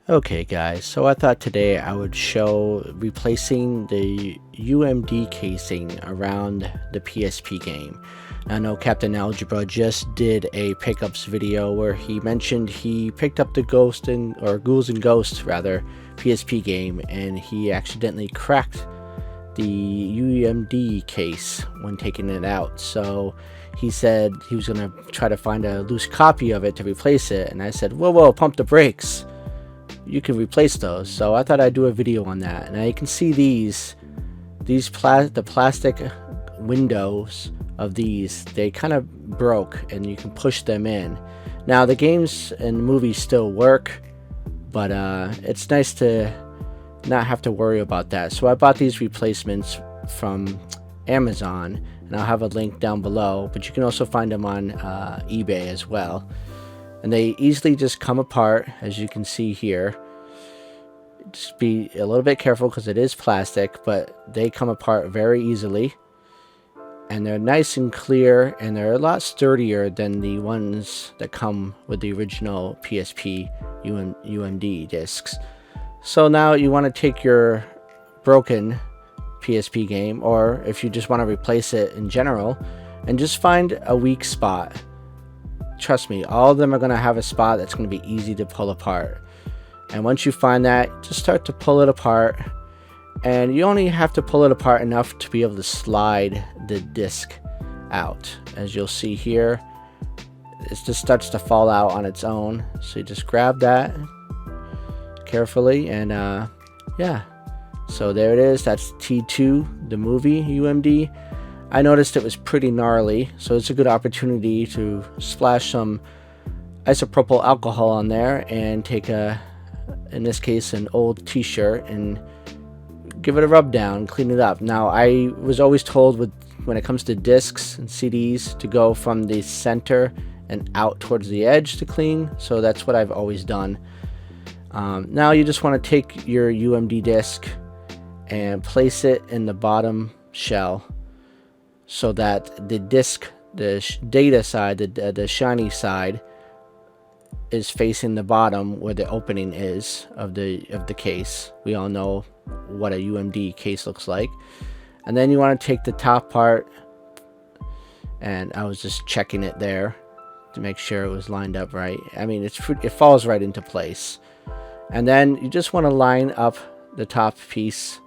Okay guys, so I thought today I would show replacing the UMD casing around the PSP game. I know Captain Algebra just did a pickups video where he mentioned he picked up the Ghouls and Ghosts rather PSP game, and he accidentally cracked the UMD case when taking it out. So he said he was gonna try to find a loose copy of it to replace it, and I said, whoa, pump the brakes. You can replace those. So I thought I'd do a video on that. Now you can see the plastic windows of these, they kind of broke and you can push them in. Now the games and movies still work, but it's nice to not have to worry about that. So I bought these replacements from Amazon, and I'll have a link down below, but you can also find them on eBay as well. And they easily just come apart, as you can see here. Just be a little bit careful because it is plastic, but they come apart very easily. And they're nice and clear, and they're a lot sturdier than the ones that come with the original PSP UMD discs. So now you want to take your broken PSP game, or if you just want to replace it in general, and just find a weak spot. Trust me, all of them are going to have a spot that's going to be easy to pull apart. And once you find that, just start to pull it apart. And you only have to pull it apart enough to be able to slide the disc out. As you'll see here, it just starts to fall out on its own. So you just grab that carefully, and yeah. So there it is. That's T2, the movie UMD. I noticed it was pretty gnarly, so it's a good opportunity to splash some isopropyl alcohol on there and take in this case, an old t-shirt, and give it a rub down, clean it up. Now, I was always told when it comes to discs and CDs to go from the center and out towards the edge to clean, so that's what I've always done. Now you just want to take your UMD disc and place it in the bottom shell, so that the disc, the data side, the shiny side, is facing the bottom where the opening is of the case. We all know what a UMD case looks like. And then you want to take the top part, and I was just checking it there to make sure it was lined up right. I mean, it falls right into place. And then you just want to line up the top piece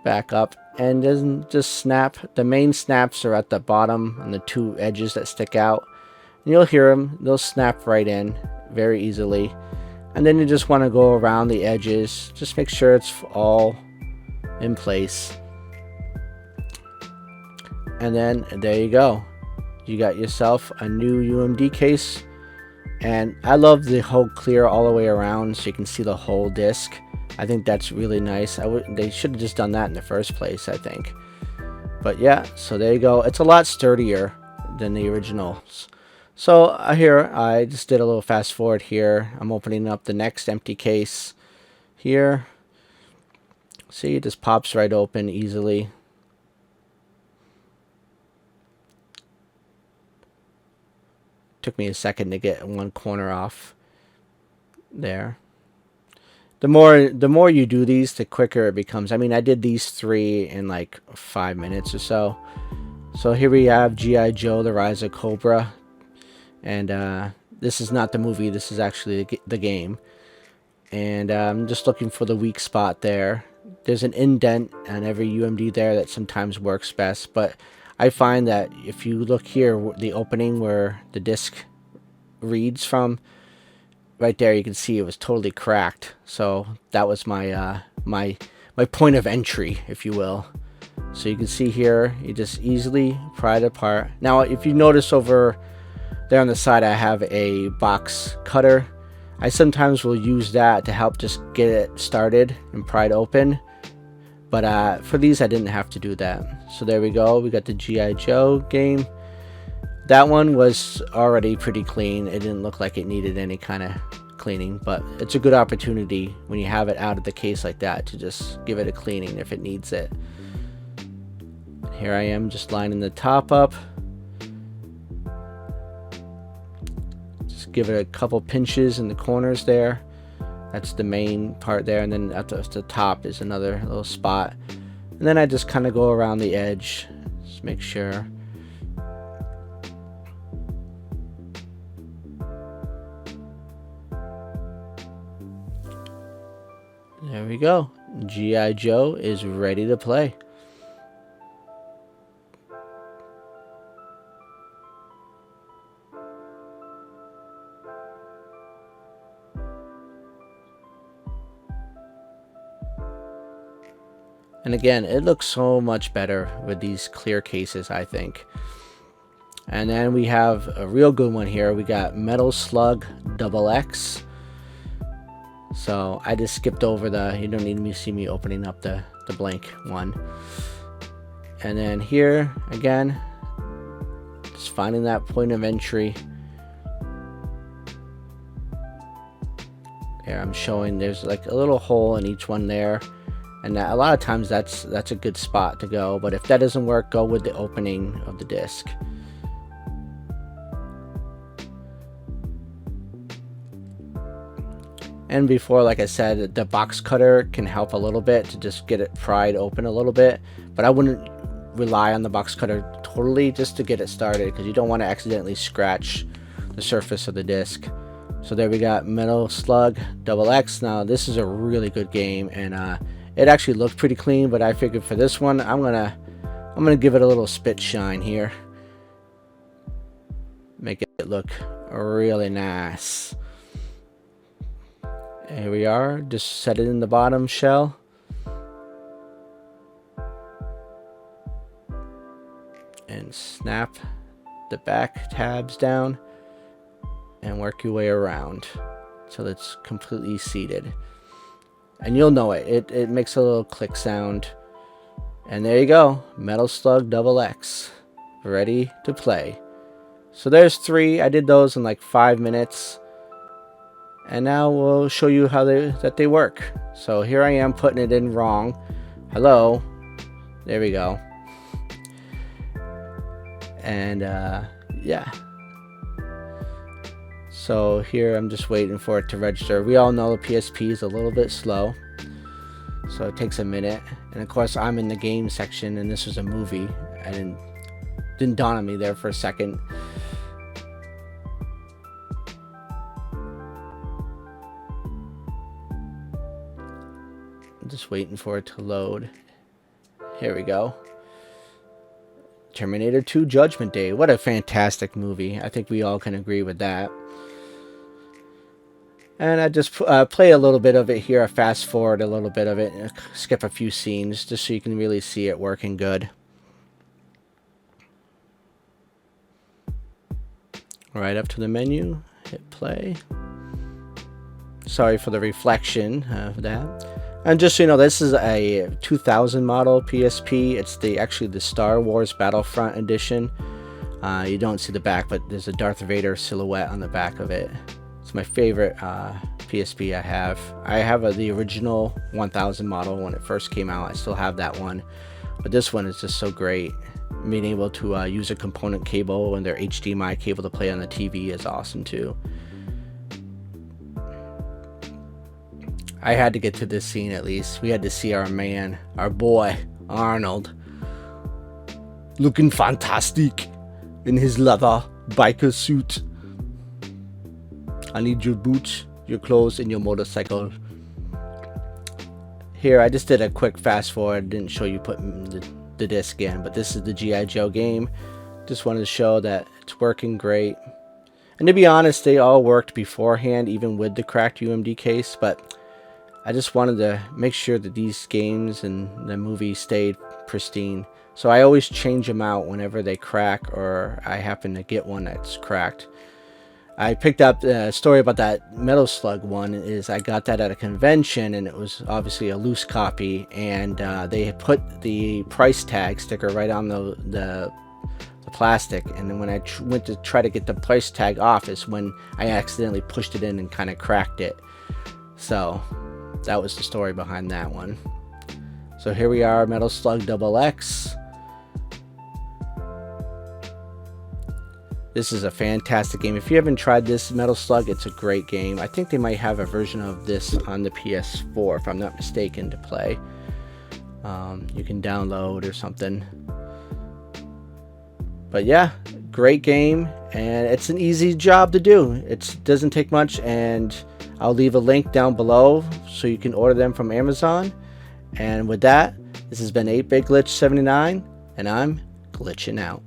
back up, and doesn't just snap. The main snaps are at the bottom and the two edges that stick out, and you'll hear them. They'll snap right in very easily. And then you just want to go around the edges, just make sure it's all in place. And then there you go, you got yourself a new UMD case. And I love the whole clear all the way around, so you can see the whole disc. I think that's really nice. They should have just done that in the first place, I think. But yeah, so there you go. It's a lot sturdier than the originals. So here, I just did a little fast forward here. I'm opening up the next empty case here. See, it just pops right open easily. Took me a second to get one corner off there. The more you do these, the quicker it becomes. I mean, I did these 3 in like 5 minutes or so. So here we have G.I. Joe, The Rise of Cobra. And this is not the movie, this is actually the game. And I'm just looking for the weak spot there. There's an indent on every UMD there that sometimes works best. But I find that if you look here, the opening where the disc reads from, right there, you can see it was totally cracked. So that was my my point of entry, if you will. So you can see here, you just easily pry it apart. Now, if you notice over there on the side, I have a box cutter. I sometimes will use that to help just get it started and pry it open. But for these, I didn't have to do that. So there we go. We got the G.I. Joe game. That one was already pretty clean. It didn't look like it needed any kind of cleaning, but it's a good opportunity when you have it out of the case like that to just give it a cleaning if it needs it. Here I am just lining the top up. Just give it a couple pinches in the corners there. That's the main part there, and then at the top is another little spot. And then I just kind of go around the edge, just make sure. There we go. G.I. Joe is ready to play. And again, it looks so much better with these clear cases, I think. And then we have a real good one here. We got Metal Slug XX. So I just skipped over the, you don't need to see me opening up the blank one. And then here, again, just finding that point of entry. There, I'm showing there's like a little hole in each one there. And a lot of times that's a good spot to go, but if that doesn't work, go with the opening of the disc. And before, like I said, the box cutter can help a little bit to just get it pried open a little bit, but I wouldn't rely on the box cutter totally just to get it started, because you don't want to accidentally scratch the surface of the disc. So there we got Metal Slug XX. Now this is a really good game, and it actually looked pretty clean, but I figured for this one, I'm gonna give it a little spit shine here, make it look really nice. Here we are. Just set it in the bottom shell, and snap the back tabs down, and work your way around till it's completely seated. And you'll know it. It makes a little click sound. And there you go. Metal Slug XX. Ready to play. So there's 3. I did those in like 5 minutes. And now we'll show you how they work. So here I am putting it in wrong. Hello. There we go. And yeah. So here I'm just waiting for it to register. We all know the PSP is a little bit slow, so it takes a minute. And of course I'm in the game section, and this was a movie. I didn't dawn on me there for a second. I'm just waiting for it to load. Here we go. Terminator 2 Judgment Day. What a fantastic movie. I think we all can agree with that. And I just play a little bit of it here. I fast forward a little bit of it, and skip a few scenes just so you can really see it working good. Right up to the menu, hit play. Sorry for the reflection of that. And just so you know, this is a 2000 model PSP. It's actually the Star Wars Battlefront edition. You don't see the back, but there's a Darth Vader silhouette on the back of it. It's my favorite PSP I have. I have the original 1000 model when it first came out. I still have that one. But this one is just so great. Being able to use a component cable and their HDMI cable to play on the TV is awesome too. I had to get to this scene at least. We had to see our man, our boy, Arnold, looking fantastic in his leather biker suit. I need your boots, your clothes, and your motorcycle. Here, I just did a quick fast forward. Didn't show you putting the disc in, but this is the G.I. Joe game. Just wanted to show that it's working great. And to be honest, they all worked beforehand, even with the cracked UMD case, but I just wanted to make sure that these games and the movie stayed pristine. So I always change them out whenever they crack, or I happen to get one that's cracked. I picked up the story about that Metal Slug one. Is I got that at a convention, and it was obviously a loose copy, and they had put the price tag sticker right on the plastic, and then when I went to try to get the price tag off is when I accidentally pushed it in and kind of cracked it. So that was the story behind that one. So here we are, Metal Slug XX. This is a fantastic game. If you haven't tried this Metal Slug, it's a great game. I think they might have a version of this on the PS4, if I'm not mistaken, to play. You can download or something. But yeah, great game, and it's an easy job to do. It doesn't take much, and I'll leave a link down below so you can order them from Amazon. And with that, this has been 8-Bit Glitch 79, and I'm glitching out.